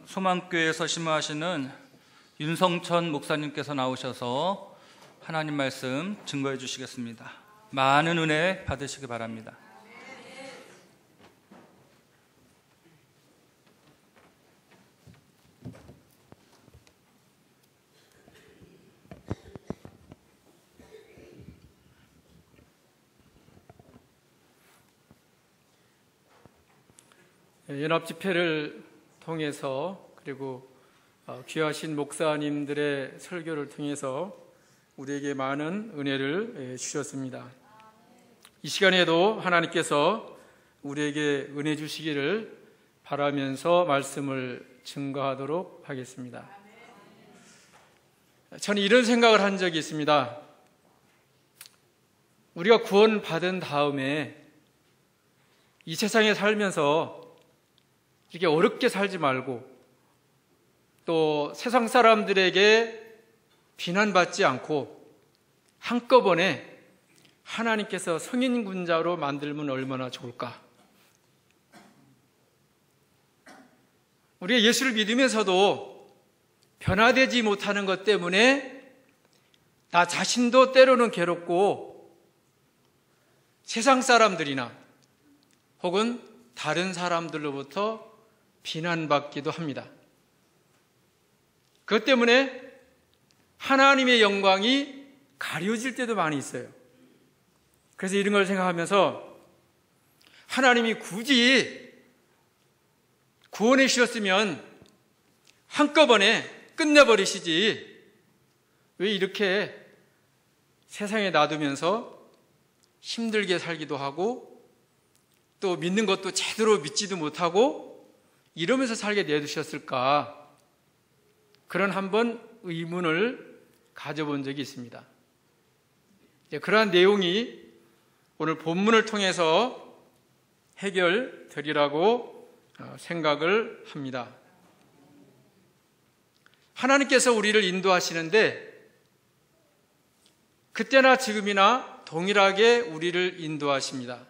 소망교회에서 심호하시는 윤성천 목사님께서 나오셔서 하나님 말씀 증거해 주시겠습니다. 많은 은혜 받으시기 바랍니다. 연합집회를 통해서 그리고 귀하신 목사님들의 설교를 통해서 우리에게 많은 은혜를 주셨습니다. 이 시간에도 하나님께서 우리에게 은혜 주시기를 바라면서 말씀을 증거하도록 하겠습니다. 저는 이런 생각을 한 적이 있습니다. 우리가 구원받은 다음에 이 세상에 살면서 이렇게 어렵게 살지 말고 또 세상 사람들에게 비난받지 않고 한꺼번에 하나님께서 성인군자로 만들면 얼마나 좋을까? 우리가 예수를 믿으면서도 변화되지 못하는 것 때문에 나 자신도 때로는 괴롭고 세상 사람들이나 혹은 다른 사람들로부터 비난받기도 합니다. 그것 때문에 하나님의 영광이 가려질 때도 많이 있어요. 그래서 이런 걸 생각하면서 하나님이 굳이 구원해 주셨으면 한꺼번에 끝내버리시지 왜 이렇게 세상에 놔두면서 힘들게 살기도 하고 또 믿는 것도 제대로 믿지도 못하고 이러면서 살게 내두셨을까? 그런 한번 의문을 가져본 적이 있습니다. 그러한 내용이 오늘 본문을 통해서 해결되리라고 생각을 합니다. 하나님께서 우리를 인도하시는데 그때나 지금이나 동일하게 우리를 인도하십니다.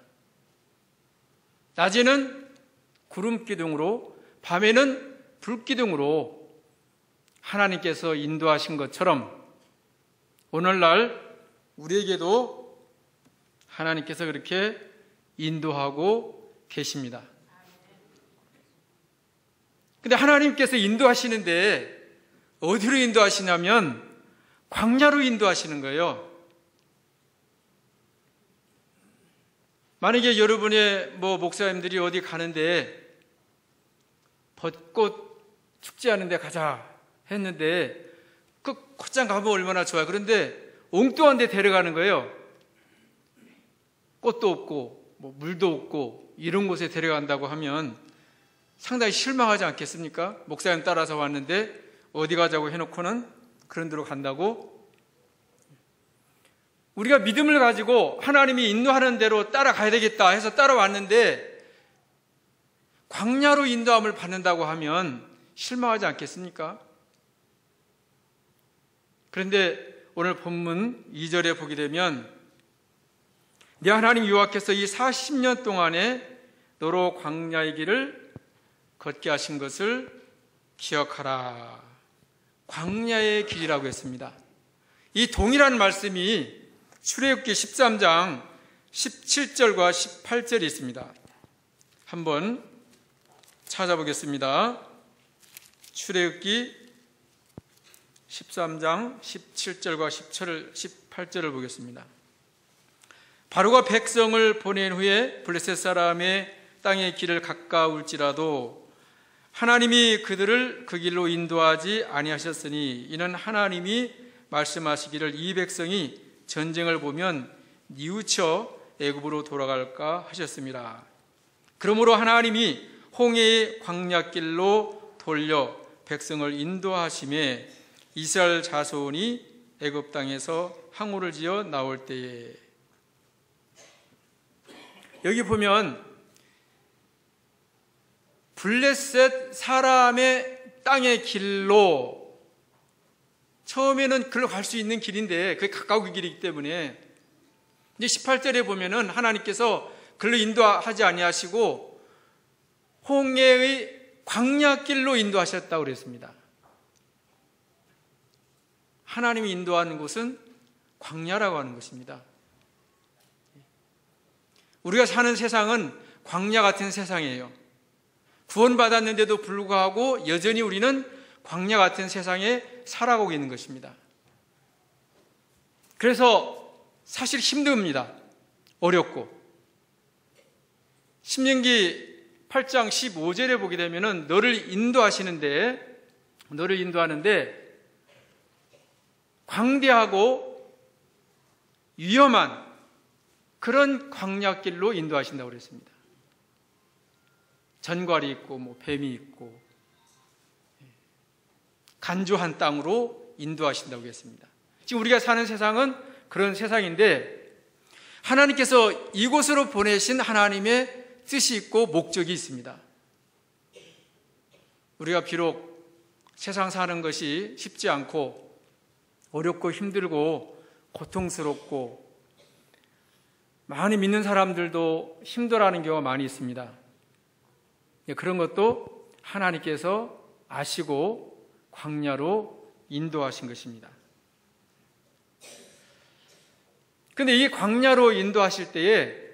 낮에는 구름기둥으로 밤에는 불기둥으로 하나님께서 인도하신 것처럼 오늘날 우리에게도 하나님께서 그렇게 인도하고 계십니다. 근데 하나님께서 인도하시는데 어디로 인도하시냐면 광야로 인도하시는 거예요. 만약에 여러분의 목사님들이 어디 가는데 벚꽃 축제하는 데 가자 했는데 그 곧장 가면 얼마나 좋아요. 그런데 엉뚱한 데 데려가는 거예요. 꽃도 없고 물도 없고 이런 곳에 데려간다고 하면 상당히 실망하지 않겠습니까? 목사님 따라서 왔는데 어디 가자고 해놓고는 그런 데로 간다고? 우리가 믿음을 가지고 하나님이 인도하는 대로 따라가야 되겠다 해서 따라왔는데 광야로 인도함을 받는다고 하면 실망하지 않겠습니까? 그런데 오늘 본문 2절에 보게 되면 네 하나님 여호와께서 이 40년 동안에 너로 광야의 길을 걷게 하신 것을 기억하라. 광야의 길이라고 했습니다. 이 동일한 말씀이 출애굽기 13장 17절과 18절이 있습니다. 한번 찾아보겠습니다. 출애굽기 13장 17절과 18절을 보겠습니다. 바로가 백성을 보낸 후에 블레셋 사람의 땅의 길을 가까울지라도 하나님이 그들을 그 길로 인도하지 아니하셨으니 이는 하나님이 말씀하시기를 이 백성이 전쟁을 보면 뉘우쳐 애굽으로 돌아갈까 하셨습니다. 그러므로 하나님이 홍해의 광야길로 돌려 백성을 인도하심에 이스라엘 자손이 애굽 땅에서 항우를 지어 나올 때에 여기 보면 블레셋 사람의 땅의 길로 처음에는 글로 갈 수 있는 길인데 그게 가까운 길이기 때문에 이제 18절에 보면은 하나님께서 글로 인도하지 아니하시고 홍해의 광야길로 인도하셨다고 그랬습니다. 하나님이 인도하는 곳은 광야라고 하는 것입니다. 우리가 사는 세상은 광야 같은 세상이에요. 구원받았는데도 불구하고 여전히 우리는 광야 같은 세상에 살아가고 있는 것입니다. 그래서 사실 힘듭니다. 어렵고. 신명기 8장 15절에 보게 되면은 너를 인도하는데 광대하고 위험한 그런 광야길로 인도하신다고 그랬습니다. 전갈이 있고 뱀이 있고 간조한 땅으로 인도하신다고 했습니다. 지금 우리가 사는 세상은 그런 세상인데 하나님께서 이곳으로 보내신 하나님의 뜻이 있고 목적이 있습니다. 우리가 비록 세상 사는 것이 쉽지 않고 어렵고 힘들고 고통스럽고 많이 믿는 사람들도 힘들어하는 경우가 많이 있습니다. 그런 것도 하나님께서 아시고 광야로 인도하신 것입니다. 그런데 이 광야로 인도하실 때에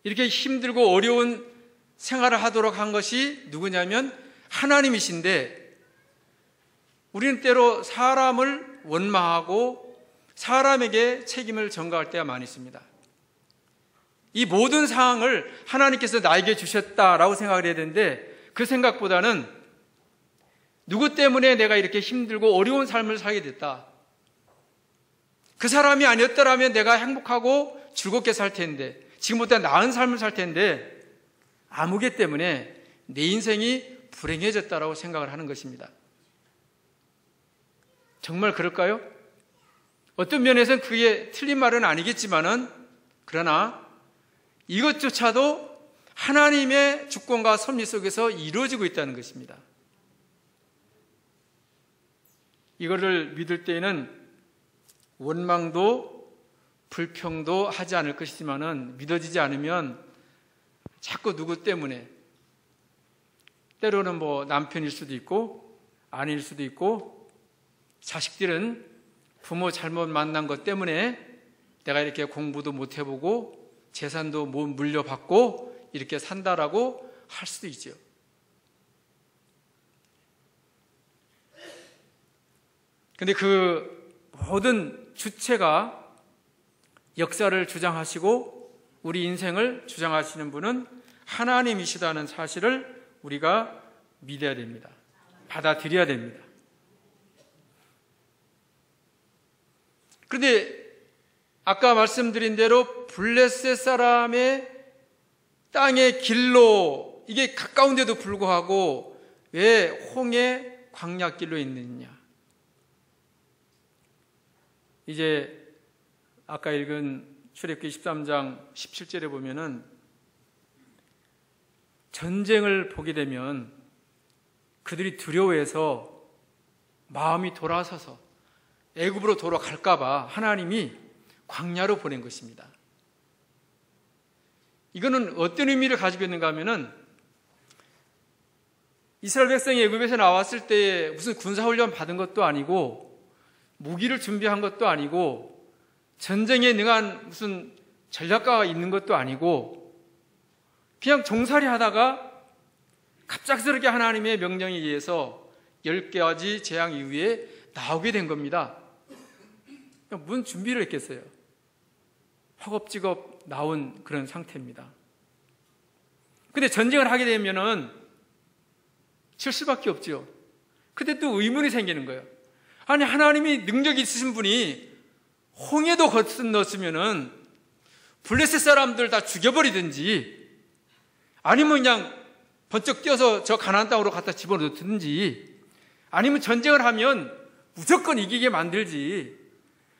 이렇게 힘들고 어려운 생활을 하도록 한 것이 누구냐면 하나님이신데 우리는 때로 사람을 원망하고 사람에게 책임을 전가할 때가 많이 있습니다. 이 모든 상황을 하나님께서 나에게 주셨다라고 생각을 해야 되는데 그 생각보다는 누구 때문에 내가 이렇게 힘들고 어려운 삶을 살게 됐다. 그 사람이 아니었더라면 내가 행복하고 즐겁게 살 텐데 지금보다 나은 삶을 살 텐데 아무개 때문에 내 인생이 불행해졌다라고 생각을 하는 것입니다. 정말 그럴까요? 어떤 면에서는 그게 틀린 말은 아니겠지만은 그러나 이것조차도 하나님의 주권과 섭리 속에서 이루어지고 있다는 것입니다. 이거를 믿을 때에는 원망도 불평도 하지 않을 것이지만은 믿어지지 않으면 자꾸 누구 때문에 때로는 남편일 수도 있고 아내일 수도 있고 자식들은 부모 잘못 만난 것 때문에 내가 이렇게 공부도 못 해보고 재산도 못 물려받고 이렇게 산다라고 할 수도 있죠. 근데 그 모든 주체가 역사를 주장하시고 우리 인생을 주장하시는 분은 하나님이시다는 사실을 우리가 믿어야 됩니다. 받아들여야 됩니다. 그런데 아까 말씀드린 대로 블레셋 사람의 땅의 길로 이게 가까운데도 불구하고 왜 홍해 광야길로 있느냐? 이제 아까 읽은 출애굽기 13장 17절에 보면은 전쟁을 보게 되면 그들이 두려워해서 마음이 돌아서서 애굽으로 돌아갈까 봐 하나님이 광야로 보낸 것입니다. 이거는 어떤 의미를 가지고 있는가 하면은 이스라엘 백성이 애굽에서 나왔을 때 무슨 군사훈련 받은 것도 아니고 무기를 준비한 것도 아니고 전쟁에 능한 무슨 전략가가 있는 것도 아니고 그냥 종살이 하다가 갑작스럽게 하나님의 명령에 의해서 10가지 재앙 이후에 나오게 된 겁니다. 무슨 준비를 했겠어요? 허겁지겁 나온 그런 상태입니다. 근데 전쟁을 하게 되면은 질 수밖에 없죠. 근데 또 의문이 생기는 거예요. 아니 하나님이 능력이 있으신 분이 홍해도 건너으면은 블레셋 사람들 다 죽여버리든지 아니면 그냥 번쩍 뛰어서 저 가나안 땅으로 갖다 집어넣든지 아니면 전쟁을 하면 무조건 이기게 만들지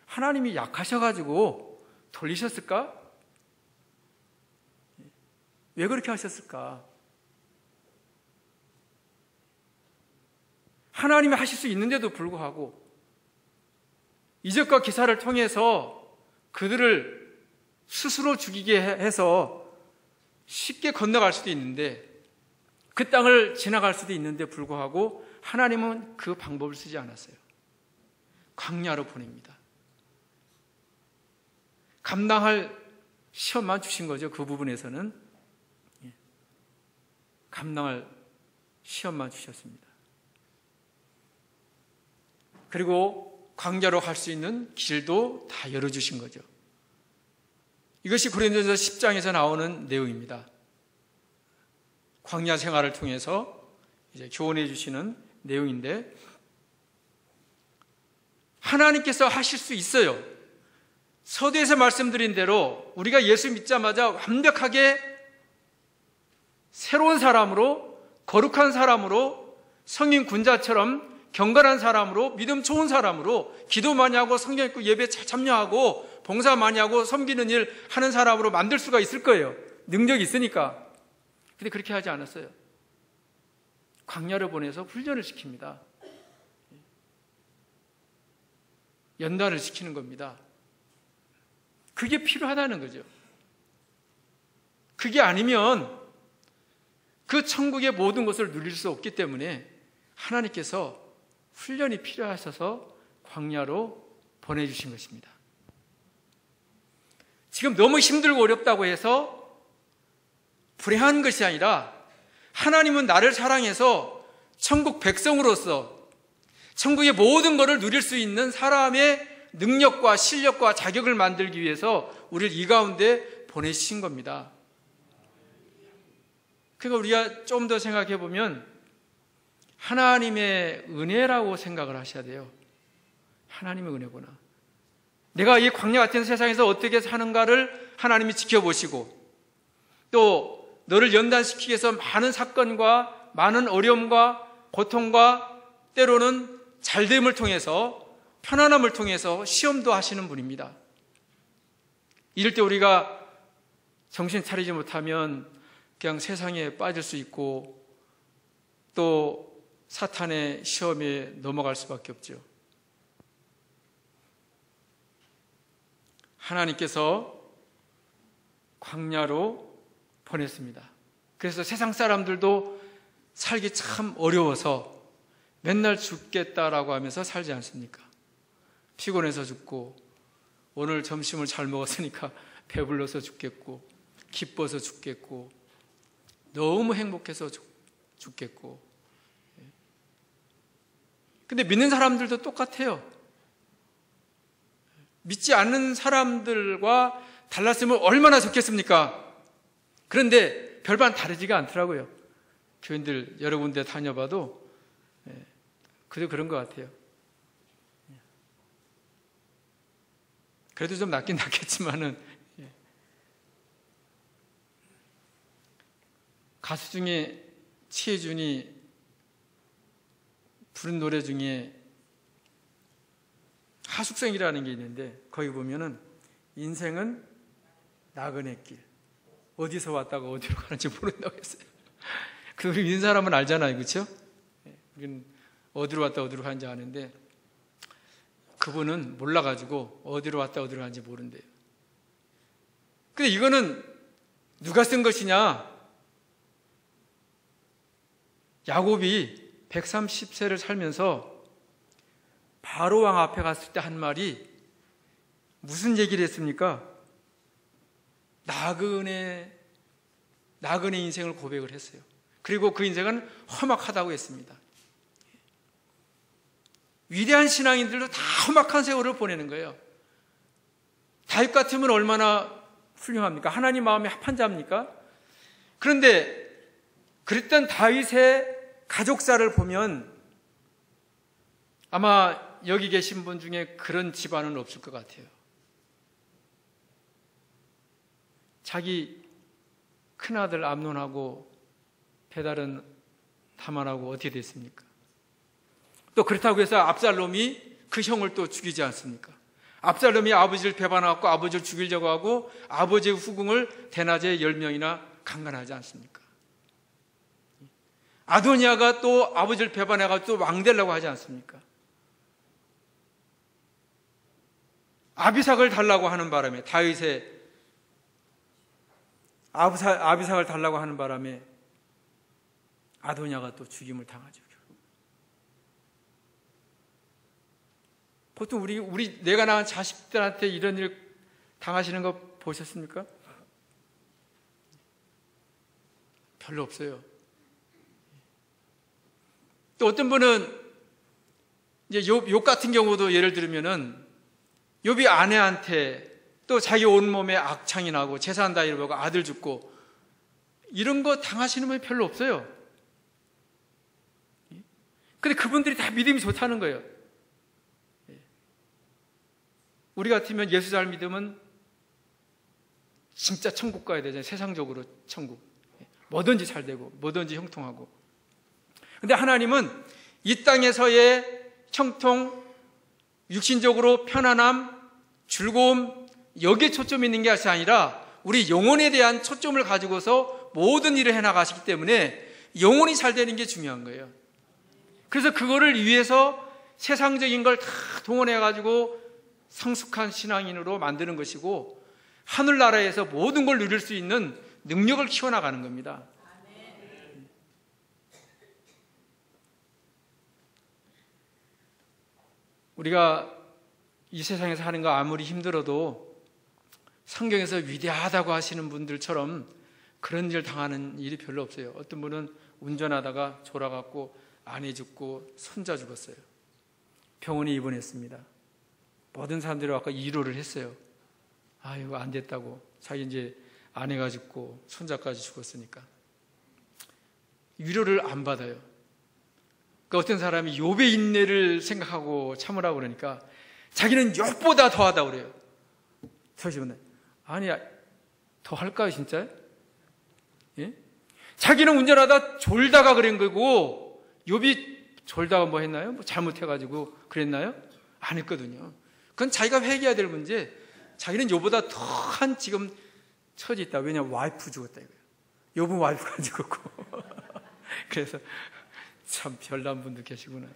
하나님이 약하셔가지고 돌리셨을까? 왜 그렇게 하셨을까? 하나님이 하실 수 있는데도 불구하고 이적과 기사를 통해서 그들을 스스로 죽이게 해서 쉽게 건너갈 수도 있는데 그 땅을 지나갈 수도 있는데 불구하고 하나님은 그 방법을 쓰지 않았어요. 광야로 보냅니다. 감당할 시험만 주신 거죠. 그 부분에서는 감당할 시험만 주셨습니다. 그리고 광야로 갈 수 있는 길도 다 열어주신 거죠. 이것이 고린도전서 10장에서 나오는 내용입니다. 광야 생활을 통해서 이제 교훈해 주시는 내용인데, 하나님께서 하실 수 있어요. 서두에서 말씀드린 대로 우리가 예수 믿자마자 완벽하게 새로운 사람으로, 거룩한 사람으로, 성인 군자처럼 경건한 사람으로, 믿음 좋은 사람으로, 기도 많이 하고 성경 읽고 예배 잘 참여하고 봉사 많이 하고 섬기는 일 하는 사람으로 만들 수가 있을 거예요. 능력이 있으니까. 근데 그렇게 하지 않았어요. 광야를 보내서 훈련을 시킵니다. 연단을 시키는 겁니다. 그게 필요하다는 거죠. 그게 아니면 그 천국의 모든 것을 누릴 수 없기 때문에 하나님께서 훈련이 필요하셔서 광야로 보내주신 것입니다. 지금 너무 힘들고 어렵다고 해서 불행한 것이 아니라, 하나님은 나를 사랑해서 천국 백성으로서 천국의 모든 것을 누릴 수 있는 사람의 능력과 실력과 자격을 만들기 위해서 우리를 이 가운데 보내신 겁니다. 그러니까 우리가 좀 더 생각해 보면 하나님의 은혜라고 생각을 하셔야 돼요. 하나님의 은혜구나. 내가 이 광야 같은 세상에서 어떻게 사는가를 하나님이 지켜보시고, 또 너를 연단시키기 위해서 많은 사건과 많은 어려움과 고통과 때로는 잘됨을 통해서, 편안함을 통해서 시험도 하시는 분입니다. 이럴 때 우리가 정신 차리지 못하면 그냥 세상에 빠질 수 있고 또 사탄의 시험에 넘어갈 수밖에 없죠. 하나님께서 광야로 보냈습니다. 그래서 세상 사람들도 살기 참 어려워서 맨날 죽겠다라고 하면서 살지 않습니까? 피곤해서 죽고, 오늘 점심을 잘 먹었으니까 배불러서 죽겠고, 기뻐서 죽겠고, 너무 행복해서 죽겠고. 근데 믿는 사람들도 똑같아요. 믿지 않는 사람들과 달랐으면 얼마나 좋겠습니까? 그런데 별반 다르지가 않더라고요. 교인들 여러 군데 다녀봐도 그래도 그런 것 같아요. 그래도 좀 낫긴 낫겠지만은, 가수 중에 치혜준이 부른 노래 중에 하숙생이라는 게 있는데, 거기 보면은 인생은 나그네 길, 어디서 왔다가 어디로 가는지 모른다고 했어요. 그 우리 믿는 사람은 알잖아요, 그렇죠? 우리는 어디로 왔다 어디로 가는지 아는데, 그분은 몰라가지고 어디로 왔다 어디로 가는지 모른대요. 근데 이거는 누가 쓴 것이냐? 야곱이 130세를 살면서 바로왕 앞에 갔을 때 한 말이 무슨 얘기를 했습니까? 나그네 인생을 고백을 했어요. 그리고 그 인생은 험악하다고 했습니다. 위대한 신앙인들도 다 험악한 세월을 보내는 거예요. 다윗 같으면 얼마나 훌륭합니까? 하나님 마음에 합한 자입니까? 그런데 그랬던 다윗의 가족사를 보면 아마 여기 계신 분 중에 그런 집안은 없을 것 같아요. 자기 큰아들 암논하고 배달은 다만하고 어떻게 됐습니까? 또 그렇다고 해서 압살롬이 그 형을 또 죽이지 않습니까? 압살롬이 아버지를 배반하고 아버지를 죽이려고 하고 아버지의 후궁을 대낮에 10명이나 강간하지 않습니까? 아도니아가 또 아버지를 배반해가지고 또 왕되려고 하지 않습니까? 아비삭을 달라고 하는 바람에, 다윗의 아비삭을 달라고 하는 바람에 아도냐가 또 죽임을 당하죠. 보통 내가 낳은 자식들한테 이런 일 당하시는 거 보셨습니까? 별로 없어요. 또 어떤 분은 이제 욥 같은 경우도 예를 들면은 욥이 아내한테 또 자기 온몸에 악창이 나고 재산 다 잃어버리고 아들 죽고 이런 거 당하시는 분이 별로 없어요. 근데 그분들이 다 믿음이 좋다는 거예요. 우리 같으면 예수 잘 믿으면 진짜 천국 가야 되잖아요. 세상적으로 천국. 뭐든지 잘 되고 뭐든지 형통하고. 근데 하나님은 이 땅에서의 형통, 육신적으로 편안함, 즐거움 여기에 초점이 있는 것이 아니라 우리 영혼에 대한 초점을 가지고서 모든 일을 해나가시기 때문에 영혼이 잘 되는 게 중요한 거예요. 그래서 그거를 위해서 세상적인 걸 다 동원해가지고 성숙한 신앙인으로 만드는 것이고 하늘나라에서 모든 걸 누릴 수 있는 능력을 키워나가는 겁니다. 우리가 이 세상에서 하는 거 아무리 힘들어도 성경에서 위대하다고 하시는 분들처럼 그런 일 당하는 일이 별로 없어요. 어떤 분은 운전하다가 졸아갖고 아내 죽고 손자 죽었어요. 병원에 입원했습니다. 모든 사람들이 아까 위로를 했어요. 아이고 안 됐다고. 자기 이제 아내가 죽고 손자까지 죽었으니까. 위로를 안 받아요. 그러니까 어떤 사람이 욥의 인내를 생각하고 참으라고 그러니까 자기는 욥보다 더하다고 그래요. 저시면 아니야 더 할까요 진짜? 예? 자기는 운전하다 졸다가 그런 거고 욥이 졸다가 뭐 했나요? 뭐 잘못해가지고 그랬나요? 안 했거든요. 그건 자기가 회개해야 될 문제. 자기는 욥보다 더한 지금 처지 있다. 왜냐하면 와이프 죽었다 이거예요. 욥은 와이프가 죽었고 그래서 참 별난 분도 계시구나.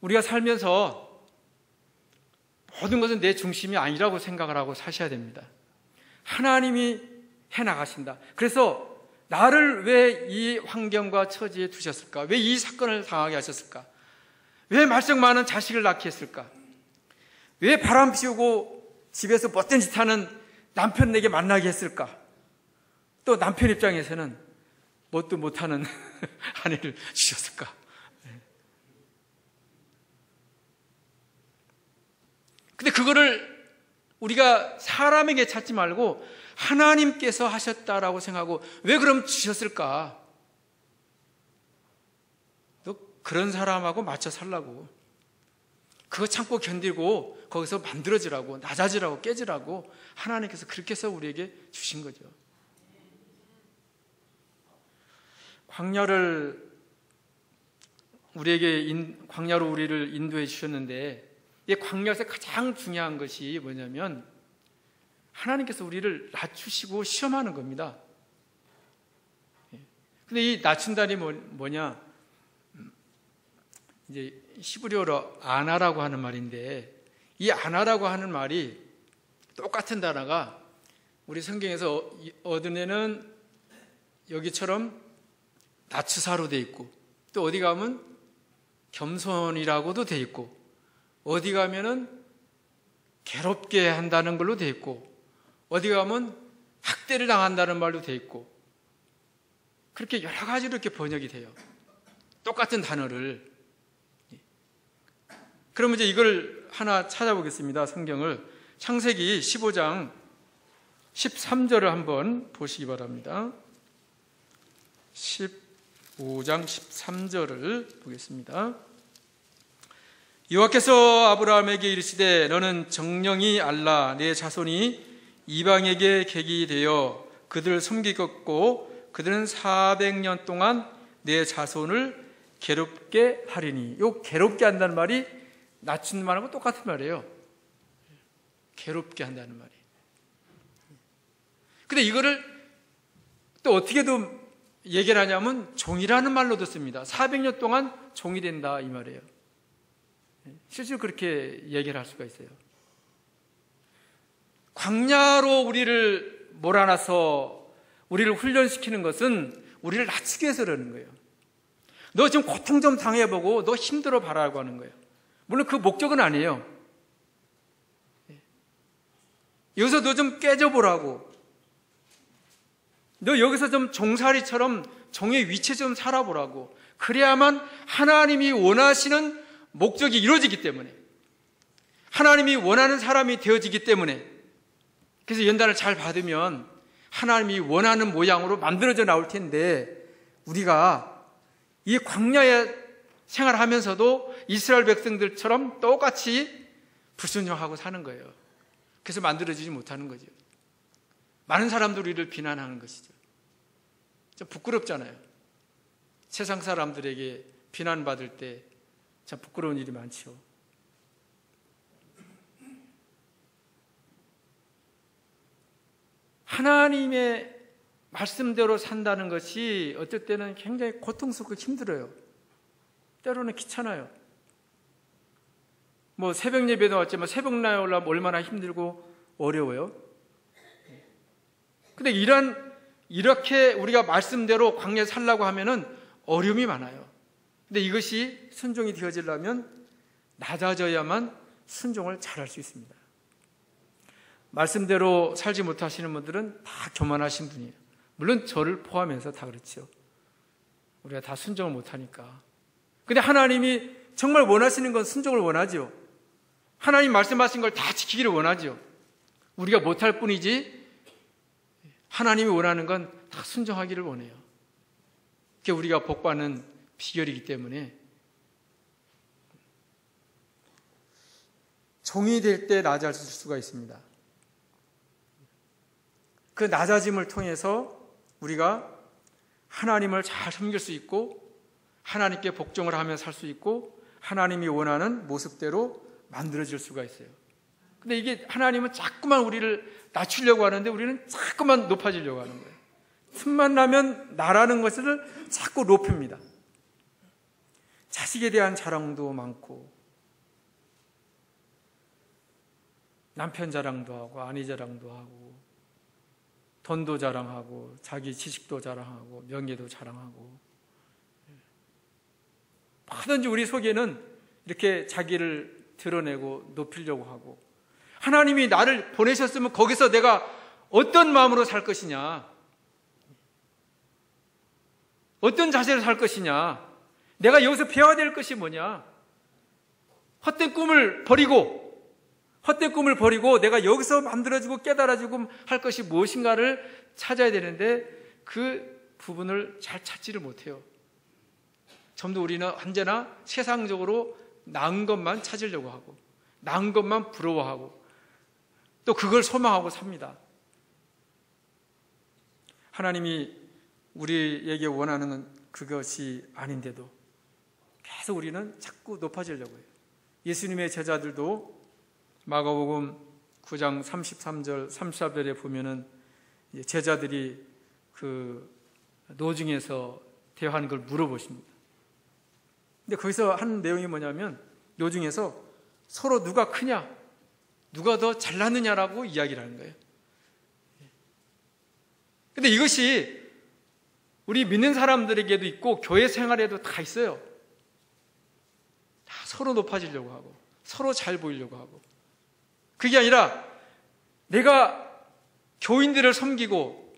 우리가 살면서 모든 것은 내 중심이 아니라고 생각을 하고 사셔야 됩니다. 하나님이 해나가신다. 그래서 나를 왜 이 환경과 처지에 두셨을까? 왜 이 사건을 당하게 하셨을까? 왜 말썽 많은 자식을 낳게 했을까? 왜 바람 피우고 집에서 못된 짓 하는 남편 내게 만나게 했을까? 또 남편 입장에서는 뭣도 못하는 아내를 주셨을까? 근데 그거를 우리가 사람에게 찾지 말고 하나님께서 하셨다라고 생각하고 왜 그럼 주셨을까? 또 그런 사람하고 맞춰 살라고. 그거 참고 견디고 거기서 만들어지라고, 낮아지라고, 깨지라고 하나님께서 그렇게 해서 우리에게 주신 거죠. 광야로 우리를 인도해 주셨는데 이 광야에서 가장 중요한 것이 뭐냐면 하나님께서 우리를 낮추시고 시험하는 겁니다. 근데 이 낮춘다니 뭐냐? 이제 히브리어로 아나라고 하는 말인데 이 아나라고 하는 말이 똑같은 단어가 우리 성경에서 얻은 여기처럼 나츠사로 돼 있고 또 어디 가면 겸손이라고도 돼 있고 어디 가면은 괴롭게 한다는 걸로 돼 있고 어디 가면 학대를 당한다는 말로 돼 있고 그렇게 여러 가지로 이렇게 번역이 돼요. 똑같은 단어를. 그러면 이제 이걸 하나 찾아보겠습니다. 성경을 창세기 15장 13절을 한번 보시기 바랍니다. 15장 13절을 보겠습니다. 여호와께서 아브라함에게 이르시되 너는 정령이 알라 내 자손이 이방에게 객이 되어 그들을 섬기겠고 그들은 400년 동안 내 자손을 괴롭게 하리니. 요 괴롭게 한다는 말이 낮춘 말하고 똑같은 말이에요. 괴롭게 한다는 말이. 근데 이거를 또 어떻게도 얘기를 하냐면 종이라는 말로도 씁니다. 400년 동안 종이 된다 이 말이에요. 실제로 그렇게 얘기를 할 수가 있어요. 광야로 우리를 몰아놔서 우리를 훈련시키는 것은 우리를 낮추기 위해서 그러는 거예요. 너 지금 고통 좀 당해보고 너 힘들어 봐라고 하는 거예요. 물론 그 목적은 아니에요. 여기서 너 좀 깨져보라고. 너 여기서 좀 종살이처럼 종의 위치에 좀 살아보라고. 그래야만 하나님이 원하시는 목적이 이루어지기 때문에, 하나님이 원하는 사람이 되어지기 때문에, 그래서 연단을 잘 받으면 하나님이 원하는 모양으로 만들어져 나올 텐데, 우리가 이 광야에 생활하면서도 이스라엘 백성들처럼 똑같이 불순종하고 사는 거예요. 그래서 만들어지지 못하는 거죠. 많은 사람들이 우리를 비난하는 것이죠. 좀 부끄럽잖아요. 세상 사람들에게 비난받을 때 참 부끄러운 일이 많죠. 하나님의 말씀대로 산다는 것이 어떨 때는 굉장히 고통스럽고 힘들어요. 때로는 귀찮아요. 뭐 새벽 예배도 왔지만 새벽 나에 올라오면 얼마나 힘들고 어려워요. 근데 이렇게 우리가 말씀대로 광야에 살라고 하면은 어려움이 많아요. 근데 이것이 순종이 되어지려면 낮아져야만 순종을 잘할 수 있습니다. 말씀대로 살지 못하시는 분들은 다 교만하신 분이에요. 물론 저를 포함해서 다 그렇죠. 우리가 다 순종을 못하니까. 근데 하나님이 정말 원하시는 건 순종을 원하죠. 하나님 말씀하신 걸 다 지키기를 원하죠. 우리가 못할 뿐이지 하나님이 원하는 건 다 순종하기를 원해요. 그게 우리가 복받는 비결이기 때문에 종이 될 때 낮아질 수가 있습니다. 그 낮아짐을 통해서 우리가 하나님을 잘 섬길 수 있고 하나님께 복종을 하며 살 수 있고 하나님이 원하는 모습대로 만들어질 수가 있어요. 근데 이게 하나님은 자꾸만 우리를 낮추려고 하는데 우리는 자꾸만 높아지려고 하는 거예요. 틈만 나면 나라는 것을 자꾸 높입니다. 자식에 대한 자랑도 많고 남편 자랑도 하고 아내 자랑도 하고 돈도 자랑하고 자기 지식도 자랑하고 명예도 자랑하고 뭐든지 우리 속에는 이렇게 자기를 드러내고 높이려고 하고 하나님이 나를 보내셨으면 거기서 내가 어떤 마음으로 살 것이냐, 어떤 자세로 살 것이냐, 내가 여기서 배워야 될 것이 뭐냐, 헛된 꿈을 버리고 내가 여기서 만들어지고 깨달아지고 할 것이 무엇인가를 찾아야 되는데 그 부분을 잘 찾지를 못해요. 전부 우리는 언제나 세상적으로 나은 것만 찾으려고 하고 나은 것만 부러워하고 또 그걸 소망하고 삽니다. 하나님이 우리에게 원하는 건 그것이 아닌데도 계속 우리는 자꾸 높아지려고 해요. 예수님의 제자들도 마가복음 9장 33절 34절에 보면은 제자들이 그 노중에서 대화하는 걸 물어보십니다. 근데 거기서 한 내용이 뭐냐면 노중에서 서로 누가 크냐, 누가 더 잘났느냐라고 이야기를 하는 거예요. 근데 이것이 우리 믿는 사람들에게도 있고 교회 생활에도 다 있어요. 다 서로 높아지려고 하고 서로 잘 보이려고 하고 그게 아니라 내가 교인들을 섬기고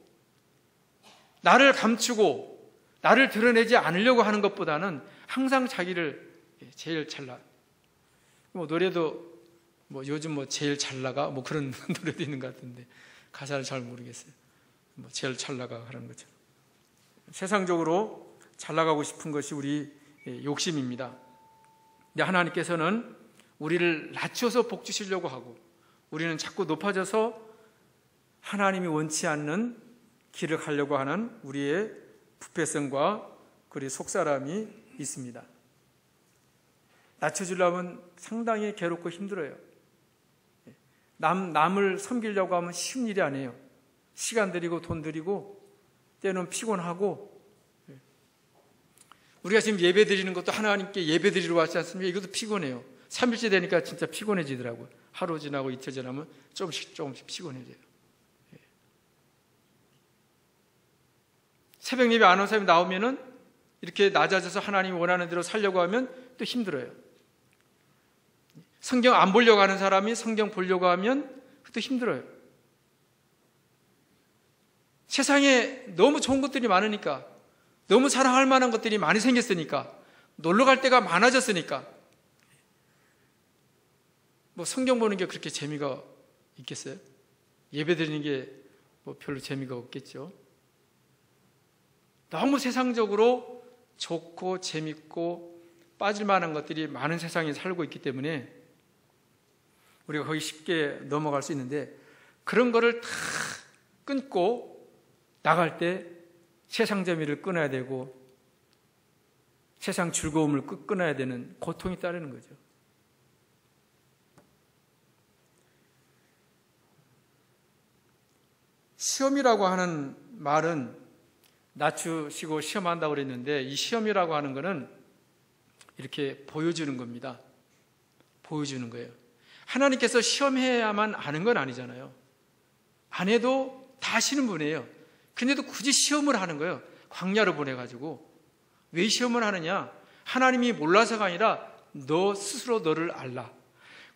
나를 감추고 나를 드러내지 않으려고 하는 것보다는 항상 자기를 제일 잘나. 뭐 노래도 뭐 요즘 뭐 제일 잘 나가 뭐 그런 노래도 있는 것 같은데 가사를 잘 모르겠어요. 뭐 제일 잘 나가 하는 것처럼 세상적으로 잘 나가고 싶은 것이 우리 욕심입니다. 근데 하나님께서는 우리를 낮춰서 복 주시려고 하고 우리는 자꾸 높아져서 하나님이 원치 않는 길을 가려고 하는 우리의 부패성과 그리고 속사람이 있습니다. 낮춰주려면 상당히 괴롭고 힘들어요. 남을 섬기려고 하면 쉬운 일이 아니에요. 시간 들이고 돈 들이고 때는 피곤하고 우리가 지금 예배 드리는 것도 하나님께 예배 드리러 왔지 않습니까? 이것도 피곤해요. 3일째 되니까 진짜 피곤해지더라고요. 하루 지나고 이틀 지나면 조금씩 피곤해져요. 새벽 예배 안 온 사람이 나오면은 이렇게 낮아져서 하나님이 원하는 대로 살려고 하면 또 힘들어요. 성경 안 보려고 하는 사람이 성경 보려고 하면 또 힘들어요. 세상에 너무 좋은 것들이 많으니까, 너무 사랑할 만한 것들이 많이 생겼으니까, 놀러 갈 데가 많아졌으니까, 뭐 성경 보는 게 그렇게 재미가 있겠어요? 예배 드리는 게 뭐 별로 재미가 없겠죠. 너무 세상적으로 좋고 재밌고 빠질 만한 것들이 많은 세상에 살고 있기 때문에 우리가 거기 쉽게 넘어갈 수 있는데, 그런 거를 다 끊고 나갈 때 세상 재미를 끊어야 되고 세상 즐거움을 끊어야 되는 고통이 따르는 거죠. 시험이라고 하는 말은 낮추시고 시험한다고 그랬는데, 이 시험이라고 하는 거는 이렇게 보여주는 겁니다. 보여주는 거예요. 하나님께서 시험해야만 아는 건 아니잖아요. 안 해도 다 아시는 분이에요. 근데도 굳이 시험을 하는 거예요. 광야로 보내가지고. 왜 시험을 하느냐? 하나님이 몰라서가 아니라 너 스스로 너를 알라.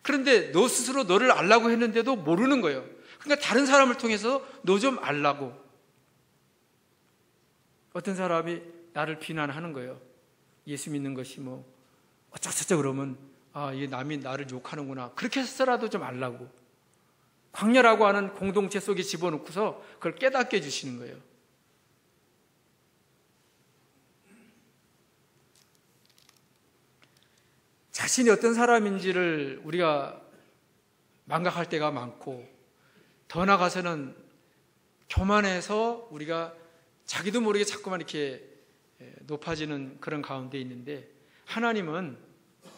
그런데 너 스스로 너를 알라고 했는데도 모르는 거예요. 그러니까 다른 사람을 통해서 너 좀 알라고. 어떤 사람이 나를 비난하는 거예요. 예수 믿는 것이 뭐 어쩌저쩌 그러면 이게 남이 나를 욕하는구나. 그렇게 해서라도 좀 알라고. 광야라고 하는 공동체 속에 집어넣고서 그걸 깨닫게 해주시는 거예요. 자신이 어떤 사람인지를 우리가 망각할 때가 많고, 더 나아가서는 교만해서 우리가 자기도 모르게 자꾸만 이렇게 높아지는 그런 가운데 있는데, 하나님은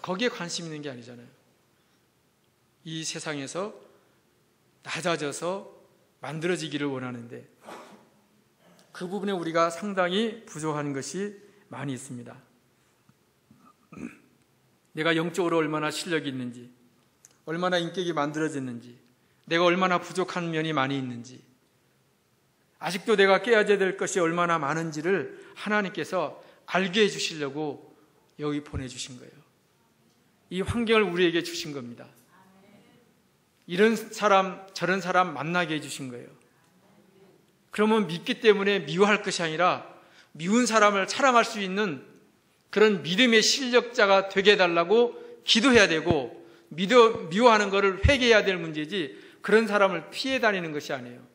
거기에 관심 있는 게 아니잖아요. 이 세상에서 낮아져서 만들어지기를 원하는데, 그 부분에 우리가 상당히 부족한 것이 많이 있습니다. 내가 영적으로 얼마나 실력이 있는지, 얼마나 인격이 만들어졌는지, 내가 얼마나 부족한 면이 많이 있는지, 아직도 내가 깨어져야 될 것이 얼마나 많은지를 하나님께서 알게 해주시려고 여기 보내주신 거예요. 이 환경을 우리에게 주신 겁니다. 이런 사람 저런 사람 만나게 해주신 거예요. 그러면 믿기 때문에 미워할 것이 아니라 미운 사람을 사랑할 수 있는 그런 믿음의 실력자가 되게 해달라고 기도해야 되고, 미워하는 것을 회개해야 될 문제지 그런 사람을 피해 다니는 것이 아니에요.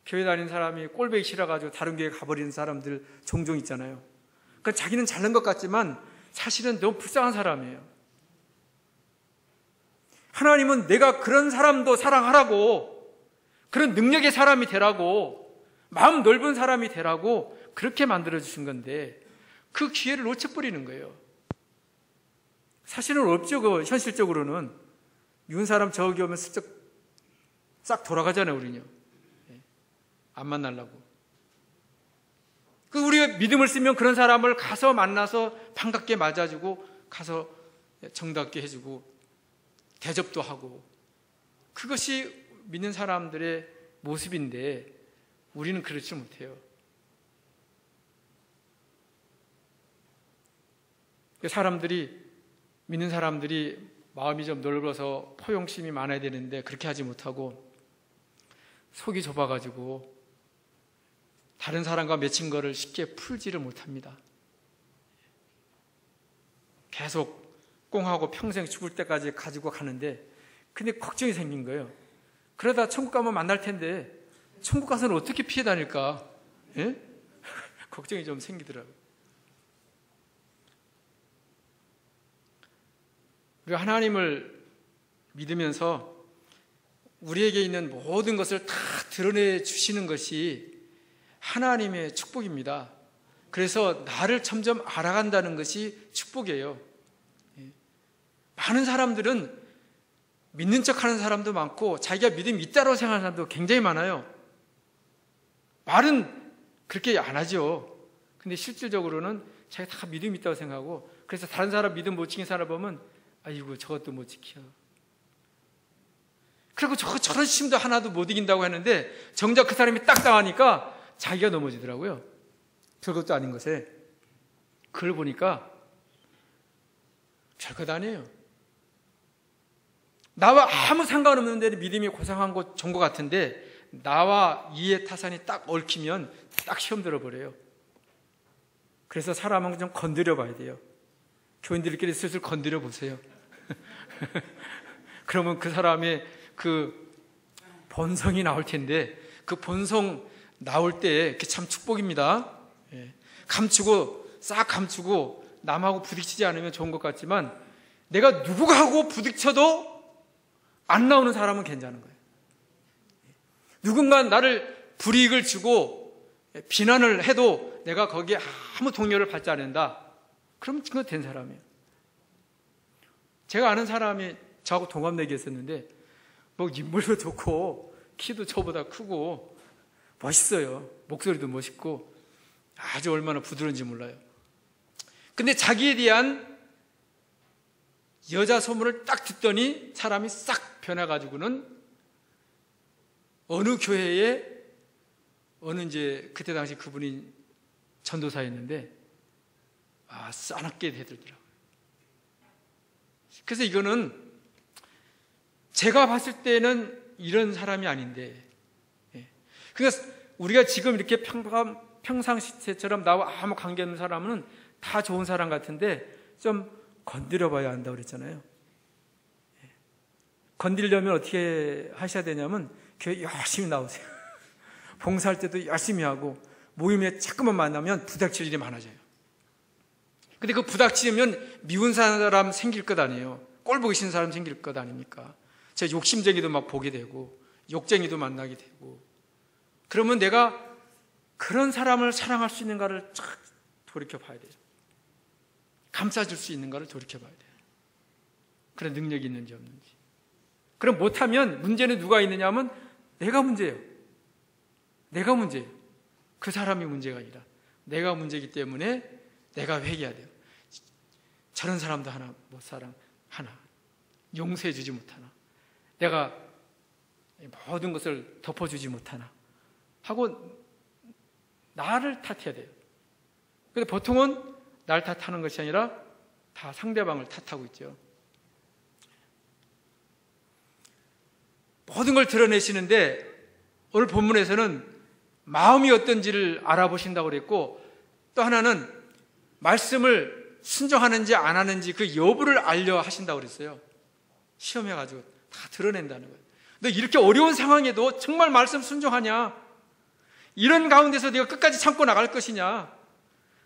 교회 다니는 사람이 꼴보기 싫어가지고 다른 교회 가버리는 사람들 종종 있잖아요. 그러니까 자기는 잘난 것 같지만 사실은 너무 불쌍한 사람이에요. 하나님은 내가 그런 사람도 사랑하라고, 그런 능력의 사람이 되라고, 마음 넓은 사람이 되라고 그렇게 만들어주신 건데, 그 기회를 놓쳐버리는 거예요. 사실은 없죠. 현실적으로는 미운 사람 저기 오면 슬쩍 싹 돌아가잖아요. 우리는요. 안 만나려고. 우리가 믿음을 쓰면 그런 사람을 가서 만나서 반갑게 맞아주고, 가서 정답게 해주고 대접도 하고, 그것이 믿는 사람들의 모습인데 우리는 그렇지 못해요. 믿는 사람들이 마음이 좀 넓어서 포용심이 많아야 되는데 그렇게 하지 못하고 속이 좁아가지고 다른 사람과 맺힌 거를 쉽게 풀지를 못합니다. 계속 꽁하고 평생 죽을 때까지 가지고 가는데, 근데 걱정이 생긴 거예요. 그러다 천국 가면 만날 텐데 천국 가서는 어떻게 피해 다닐까? 예? 걱정이 좀 생기더라고요. 우리가 하나님을 믿으면서 우리에게 있는 모든 것을 다 드러내 주시는 것이 하나님의 축복입니다. 그래서 나를 점점 알아간다는 것이 축복이에요. 많은 사람들은 믿는 척하는 사람도 많고 자기가 믿음이 있다고 생각하는 사람도 굉장히 많아요. 말은 그렇게 안 하죠. 근데 실질적으로는 자기가 다 믿음이 있다고 생각하고, 그래서 다른 사람 믿음 못 지킨 사람 보면 아이고 저것도 못 지켜. 그리고 저런 시험도 하나도 못 이긴다고 했는데 정작 그 사람이 딱 당하니까 자기가 넘어지더라고요. 별것도 아닌 것에. 그걸 보니까 별것 아니에요. 나와 아무 상관없는 데 믿음이 고상한 것 좋은 것 같은데 나와 이해 타산이 딱 얽히면 딱 시험 들어버려요. 그래서 사람은 좀 건드려 봐야 돼요. 교인들끼리 슬슬 건드려 보세요. 그러면 그 사람의 그 본성이 나올 텐데 그 본성 나올 때 참 축복입니다. 감추고 싹 감추고 남하고 부딪히지 않으면 좋은 것 같지만 내가 누구하고 부딪혀도 안 나오는 사람은 괜찮은 거예요. 누군가 나를 불이익을 주고 비난을 해도 내가 거기에 아무 동요를 받지 않는다. 그러면 그건 된 사람이에요. 제가 아는 사람이 저하고 동갑내기 했었는데 뭐 인물도 좋고 키도 저보다 크고 멋있어요. 목소리도 멋있고 아주 얼마나 부드러운지 몰라요. 근데 자기에 대한 여자 소문을 딱 듣더니 사람이 싹 변해가지고는 어느 교회에 어느 이제 그때 당시 그분이 전도사였는데 싸납게 되더라고요. 그래서 이거는 제가 봤을 때는 이런 사람이 아닌데, 그러니까 우리가 지금 이렇게 평상시처럼 나와 아무 관계없는 사람은 다 좋은 사람 같은데 좀 건드려 봐야 한다고 그랬잖아요. 건드리려면 어떻게 하셔야 되냐면 교회 열심히 나오세요. 봉사할 때도 열심히 하고 모임에 자꾸만 만나면 부닥칠 일이 많아져요. 근데 그 부닥치면 미운 사람 생길 것 아니에요. 꼴 보기 싫은 사람 생길 것 아닙니까? 제 욕심쟁이도 막 보게 되고 욕쟁이도 만나게 되고 그러면 내가 그런 사람을 사랑할 수 있는가를 쫙 돌이켜봐야 돼요. 감싸줄 수 있는가를 돌이켜봐야 돼요. 그런 능력이 있는지 없는지. 그럼 못하면 문제는 누가 있느냐 하면 내가 문제예요. 내가 문제예요. 그 사람이 문제가 아니라 내가 문제이기 때문에 내가 회개해야 돼요. 저런 사람도 하나 못 사랑 하나 용서해 주지 못하나 내가 모든 것을 덮어주지 못하나 하고 나를 탓해야 돼요. 근데 보통은 날 탓하는 것이 아니라 다 상대방을 탓하고 있죠. 모든 걸 드러내시는데 오늘 본문에서는 마음이 어떤지를 알아보신다고 그랬고 또 하나는 말씀을 순종하는지 안 하는지 그 여부를 알려 하신다고 그랬어요. 시험해가지고 다 드러낸다는 거예요. 너 이렇게 어려운 상황에도 정말 말씀 순종하냐? 이런 가운데서 네가 끝까지 참고 나갈 것이냐?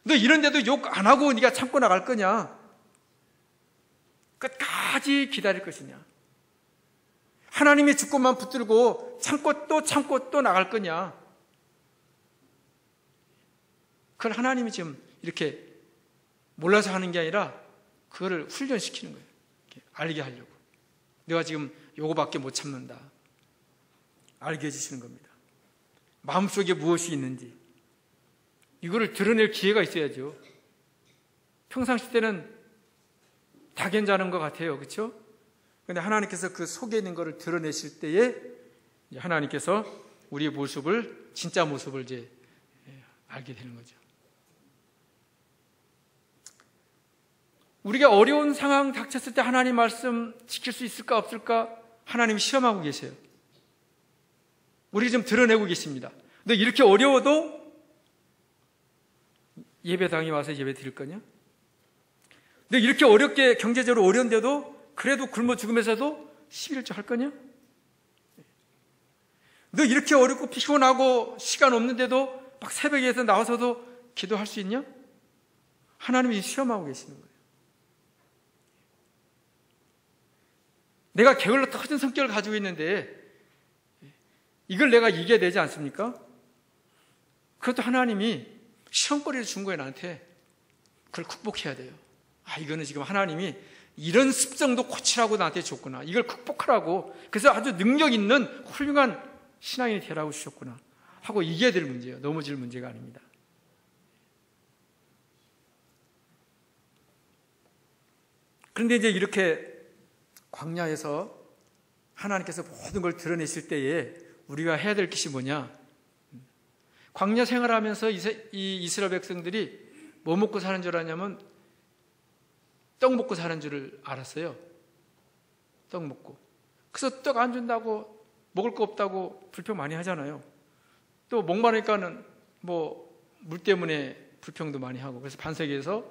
너 이런데도 욕 안 하고 네가 참고 나갈 거냐? 끝까지 기다릴 것이냐? 하나님의 주권만 붙들고 참고 또 나갈 거냐? 그걸 하나님이 지금 이렇게 몰라서 하는 게 아니라 그거를 훈련시키는 거예요. 알게 하려고. 내가 지금 요거밖에 못 참는다. 알게 해주시는 겁니다. 마음속에 무엇이 있는지 이거를 드러낼 기회가 있어야죠. 평상시 때는 다 괜찮은 것 같아요. 그렇죠? 그런데 하나님께서 그 속에 있는 것을 드러내실 때에 하나님께서 우리의 모습을 진짜 모습을 이제 알게 되는 거죠. 우리가 어려운 상황 닥쳤을 때 하나님 말씀 지킬 수 있을까 없을까 하나님이 시험하고 계세요. 우리가 좀 드러내고 계십니다. 근데 이렇게 어려워도 예배당에 와서 예배 드릴 거냐? 근데 이렇게 어렵게 경제적으로 어려운데도 그래도 굶어 죽으면서도 11조 할 거냐? 너 이렇게 어렵고 피곤하고 시간 없는데도 막 새벽에서 나와서도 기도할 수 있냐? 하나님이 시험하고 계시는 거예요. 내가 게을러 터진 성격을 가지고 있는데 이걸 내가 이겨야 되지 않습니까? 그것도 하나님이 시험거리를 준 거예요. 나한테. 그걸 극복해야 돼요. 이거는 지금 하나님이 이런 습성도 고치라고 나한테 줬구나. 이걸 극복하라고. 그래서 아주 능력 있는 훌륭한 신앙인이 되라고 주셨구나 하고 이겨야 될 문제예요. 넘어질 문제가 아닙니다. 그런데 이제 이렇게 광야에서 하나님께서 모든 걸 드러내실 때에 우리가 해야 될 것이 뭐냐? 광야 생활하면서 이 이스라엘 백성들이 뭐 먹고 사는 줄 아냐면 떡 먹고 사는 줄을 알았어요. 떡 먹고. 그래서 떡 안 준다고 먹을 거 없다고 불평 많이 하잖아요. 또 목마르니까는 뭐 물 때문에 불평도 많이 하고, 그래서 반석에서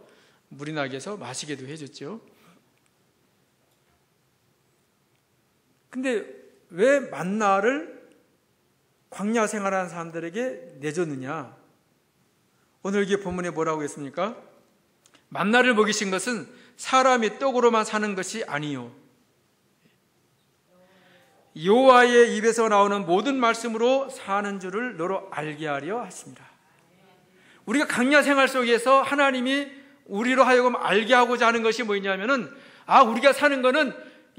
물이 나게 해서 마시게도 해줬죠. 근데 왜 만나를 광야 생활하는 사람들에게 내줬느냐? 오늘 이 본문에 뭐라고 했습니까? 만나를 먹이신 것은 사람이 떡으로만 사는 것이 아니요, 여호와의 입에서 나오는 모든 말씀으로 사는 줄을 너로 알게 하려 하십니다. 우리가 광야 생활 속에서 하나님이 우리로 하여금 알게 하고자 하는 것이 뭐냐면은, 우리가 사는 거는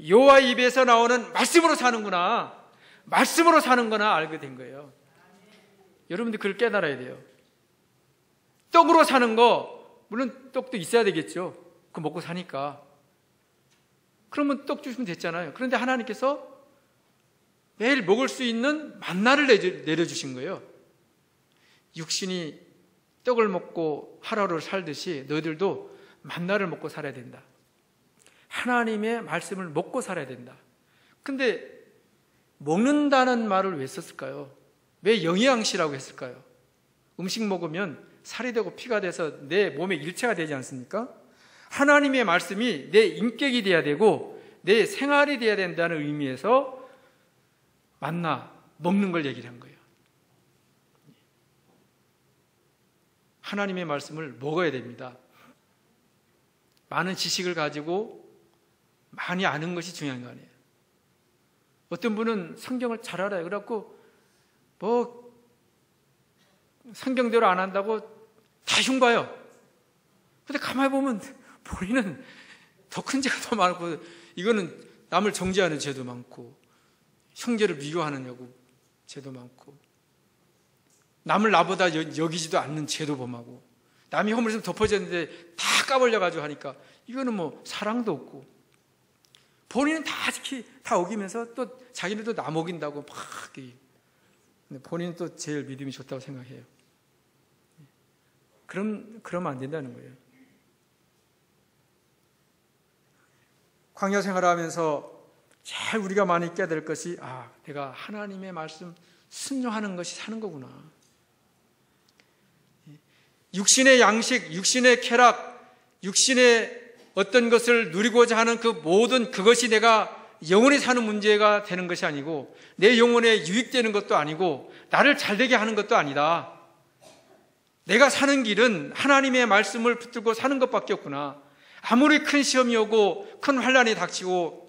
여호와의 입에서 나오는 말씀으로 사는구나, 말씀으로 사는구나 알게 된 거예요. 여러분들 그걸 깨달아야 돼요. 떡으로 사는 거, 물론 떡도 있어야 되겠죠. 그거 먹고 사니까. 그러면 떡 주시면 됐잖아요. 그런데 하나님께서 매일 먹을 수 있는 만나를 내려주신 거예요. 육신이 떡을 먹고 하루를 살듯이 너희들도 만나를 먹고 살아야 된다. 하나님의 말씀을 먹고 살아야 된다. 근데 먹는다는 말을 왜 썼을까요? 왜 영양시라고 했을까요? 음식 먹으면 살이 되고 피가 돼서 내 몸에 일체가 되지 않습니까? 하나님의 말씀이 내 인격이 돼야 되고 내 생활이 돼야 된다는 의미에서 만나 먹는 걸 얘기를 한 거예요. 하나님의 말씀을 먹어야 됩니다. 많은 지식을 가지고 많이 아는 것이 중요한 거 아니에요. 어떤 분은 성경을 잘 알아요. 그래갖고 뭐 성경대로 안 한다고 다 흉봐요. 근데 가만히 보면 본인은 더 큰 죄가 더 많고, 이거는 남을 정죄하는 죄도 많고, 형제를 미워하는 죄도 많고, 남을 나보다 여기지도 않는 죄도 범하고, 남이 허물 있으면 덮어졌는데 다 까벌려가지고 하니까 이거는 뭐 사랑도 없고, 본인은 다 어기면서 또 자기네도 남 어긴다고 막, 본인은 또 제일 믿음이 좋다고 생각해요. 그러면 안 된다는 거예요. 광야 생활을 하면서 제일 우리가 많이 깨달을 것이, 내가 하나님의 말씀 순종하는 것이 사는 거구나. 육신의 양식, 육신의 쾌락, 육신의 어떤 것을 누리고자 하는 그 모든 그것이 내가 영원히 사는 문제가 되는 것이 아니고, 내 영혼에 유익되는 것도 아니고, 나를 잘되게 하는 것도 아니다. 내가 사는 길은 하나님의 말씀을 붙들고 사는 것밖에 없구나. 아무리 큰 시험이 오고 큰 환난이 닥치고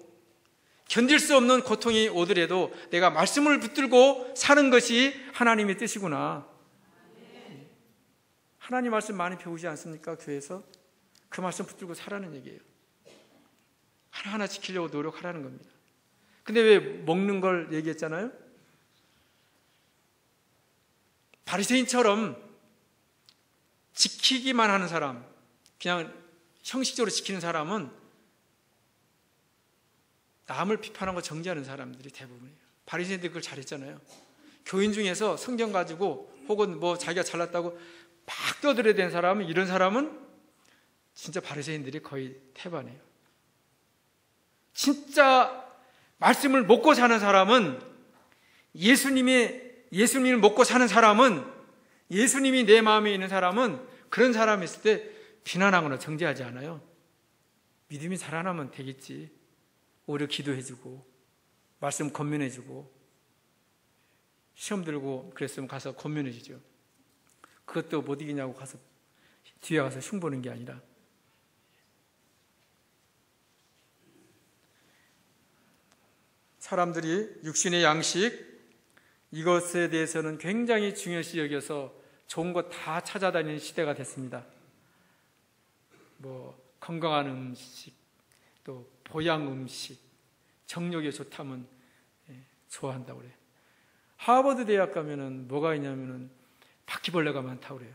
견딜 수 없는 고통이 오더라도 내가 말씀을 붙들고 사는 것이 하나님의 뜻이구나. 하나님 말씀 많이 배우지 않습니까? 교회에서 그 말씀 붙들고 살라는 얘기예요. 하나하나 지키려고 노력하라는 겁니다. 근데 왜 먹는 걸 얘기했잖아요? 바리새인처럼 지키기만 하는 사람, 그냥 형식적으로 지키는 사람은 남을 비판하고 정죄하는 사람들이 대부분이에요. 바리새인들이 그걸 잘했잖아요. 교인 중에서 성경 가지고 혹은 뭐 자기가 잘났다고 막 떠들어야 되는 사람은, 이런 사람은 진짜 바리새인들이 거의 태반이에요. 진짜 말씀을 먹고 사는 사람은, 예수님을 먹고 사는 사람은, 예수님이 내 마음에 있는 사람은, 그런 사람이 있을 때 비난하거나 정죄하지 않아요. 믿음이 자라나면 되겠지. 오히려 기도해주고 말씀 권면해주고, 시험 들고 그랬으면 가서 권면해주죠. 그것도 못 이기냐고 가서 뒤에 가서 흉보는 게 아니라, 사람들이 육신의 양식, 이것에 대해서는 굉장히 중요시 여겨서 좋은 거 다 찾아다니는 시대가 됐습니다. 뭐 건강한 음식, 또 보양 음식, 정력에 좋다면 좋아한다고 그래요. 하버드 대학 가면은 뭐가 있냐면은 바퀴벌레가 많다고 그래요.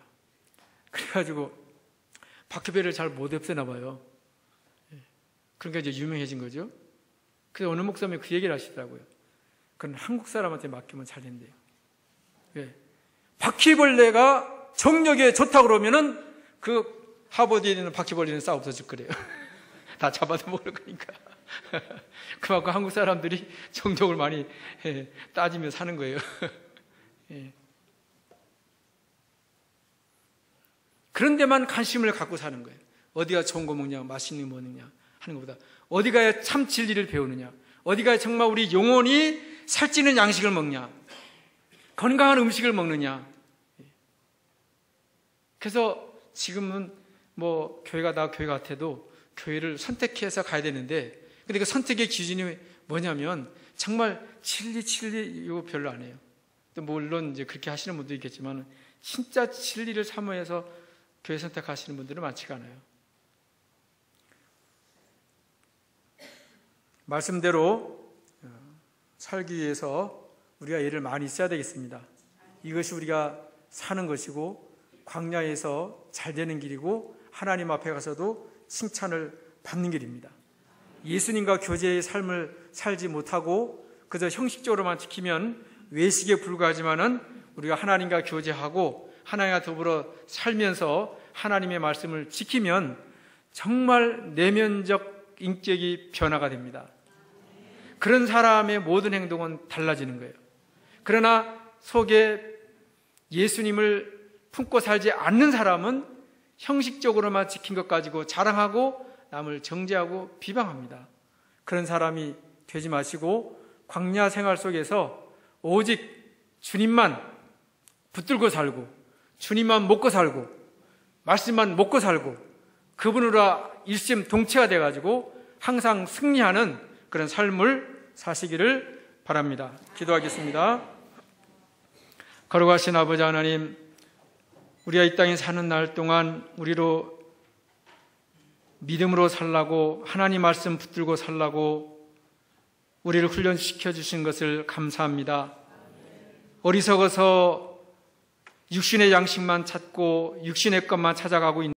그래가지고 바퀴벌레를 잘 못 없애나 봐요. 그러니까 이제 유명해진 거죠. 그래서 어느 목사님이 그 얘기를 하시더라고요. 그건 한국 사람한테 맡기면 잘 된대요. 왜? 바퀴벌레가 정력에 좋다고 그러면은 그 하버드에 있는 바퀴벌레는 싹 없어질 거래요. 다 잡아서 먹을 거니까. 그만큼 한국 사람들이 정력을 많이 따지며 사는 거예요. 그런 데만 관심을 갖고 사는 거예요. 어디가 좋은 거 먹냐, 맛있는 거 먹느냐 하는 것보다 어디가 참 진리를 배우느냐, 어디가 정말 우리 영혼이 살찌는 양식을 먹냐, 건강한 음식을 먹느냐. 그래서 지금은 뭐 교회가 나 교회 같아도 교회를 선택해서 가야 되는데, 근데 그 선택의 기준이 뭐냐면 정말 진리 이거 별로 안 해요. 또 물론 이제 그렇게 하시는 분도 있겠지만 진짜 진리를 사모해서 교회 선택하시는 분들은 많지가 않아요. 말씀대로 살기 위해서 우리가 예를 많이 써야 되겠습니다. 이것이 우리가 사는 것이고 광야에서 잘 되는 길이고 하나님 앞에 가서도 칭찬을 받는 길입니다. 예수님과 교제의 삶을 살지 못하고 그저 형식적으로만 지키면 외식에 불과하지만은 우리가 하나님과 교제하고 하나님과 더불어 살면서 하나님의 말씀을 지키면 정말 내면적 인격이 변화가 됩니다. 그런 사람의 모든 행동은 달라지는 거예요. 그러나 속에 예수님을 품고 살지 않는 사람은 형식적으로만 지킨 것 가지고 자랑하고 남을 정죄하고 비방합니다. 그런 사람이 되지 마시고 광야 생활 속에서 오직 주님만 붙들고 살고 주님만 먹고 살고 말씀만 먹고 살고 그분으로 일심동체가 돼가지고 항상 승리하는 그런 삶을 사시기를 바랍니다. 기도하겠습니다. 거룩하신 아버지 하나님, 우리가 이 땅에 사는 날 동안 우리로 믿음으로 살라고 하나님 말씀 붙들고 살라고 우리를 훈련시켜 주신 것을 감사합니다. 어리석어서 육신의 양식만 찾고 육신의 것만 찾아가고 있는